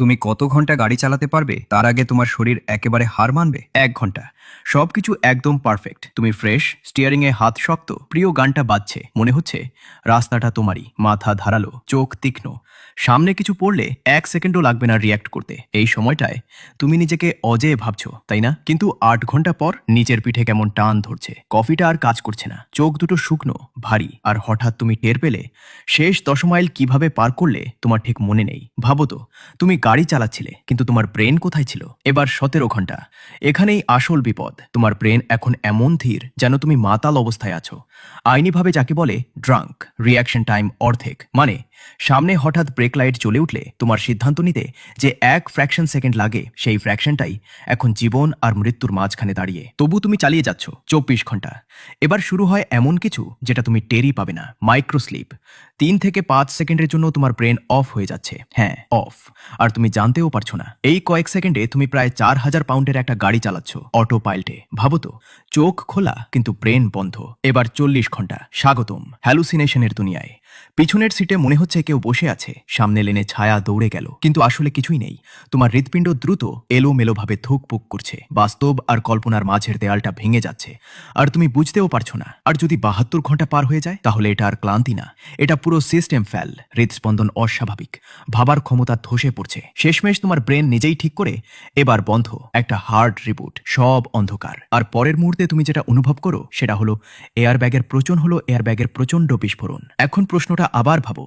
তুমি কত ঘন্টা গাড়ি চালাতে পারবে তার আগে তোমার শরীর একেবারে হার মানবে? 1 ঘন্টা। সবকিছু একদম পারফেক্ট, তুমি ফ্রেশ, স্টিয়ারিং এ হাত শক্ত, প্রিয় গানটা বাজছে, মনে হচ্ছে রাস্তাটা তোমারই, মাথা ধারালো, চোখ তীক্ষ্ণ। সামনে কিছু পড়লে 1 সেকেন্ডও লাগবে না রিয়্যাক্ট করতে। এই সময়টায় তুমি নিজেকে অজেয় ভাবছো, তাই না? কিন্তু 8 ঘন্টা পর নিচের পিঠে কেমন টান ধরছে, কফিটা আর কাজ করছে না, চোখ দুটো শুকনো, ভারী, আর হঠাৎ তুমি টের পেলে শেষ 10 মাইল কিভাবে পার করলে তোমার ঠিক মনে নেই। ভাবো তো, তুমি গাড়ি চালাচ্ছিলে কিন্তু তোমার ব্রেন কোথায় ছিল? এবার 17 ঘন্টা। এখানেই আসল বিপদ। তোমার ব্রেন এখন এমন ধীর যেন তুমি মাতাল অবস্থায় আছো। আইনিভাবে যাকে বলে ড্রাঙ্ক। রিয়াকশন টাইম অর্ধেক। মানে সামনে হঠাৎ ব্রেক লাইট জ্বলে উঠলে তোমার সিদ্ধান্ত নিতে যে 1 ফ্র্যাকশন সেকেন্ড লাগে, সেই ফ্র্যাকশনটাই এখন জীবন আর মৃত্যুর মাঝখানে দাঁড়িয়ে। তবু তুমি চালিয়ে যাচ্ছ 24 ঘন্টা। এবার শুরু হয় এমন কিছু যেটা তুমি টেরই পাবে না, মাইক্রো স্লিপ। 3 থেকে 5 সেকেন্ডের জন্য তোমার ব্রেন অফ হয়ে যাচ্ছে। হ্যাঁ, অফ। আর তুমি জানতেও পারছো না। এই কয়েক সেকেন্ডে তুমি প্রায় 4000 পাউন্ডের একটা গাড়ি চালাচ্ছ অটো পাইলটে। ভাবো তো, চোখ খোলা কিন্তু ব্রেন বন্ধ। এবার 40 ঘন্টা। স্বাগতম হ্যালুসিনেশনের দুনিয়ায়। পিছনের সিটে মনে হচ্ছে কেউ বসে আছে, সামনে লেনে ছায়া দৌড়ে গেল, কিন্তু আসলে কিছুই নেই। তোমার হৃৎপিণ্ড দ্রুত এলোমেলোভাবে ধুকপুক করছে, বাস্তব আর কল্পনার মাঝের দেয়ালটা ভেঙে যাচ্ছে, আর তুমি বুঝতেও পারছো না। আর যদি 72 ঘন্টা পার হয়ে যায়, তাহলে এটা আর ক্লান্তি না, এটা পুরো সিস্টেম ফেল। হৃদস্পন্দন অস্বাভাবিক, ভাবার ক্ষমতা ধসে পড়ছে। শেষমেশ তোমার ব্রেন নিজেই ঠিক করে, এবার বন্ধ, একটা হার্ড রিবুট, সব অন্ধকার। আর পরের মুহূর্তে তুমি যেটা অনুভব করো সেটা হলো এয়ারব্যাগের প্রচণ্ড বিস্ফোরণ। এখন প্রশ্নটা আবার ভাবো,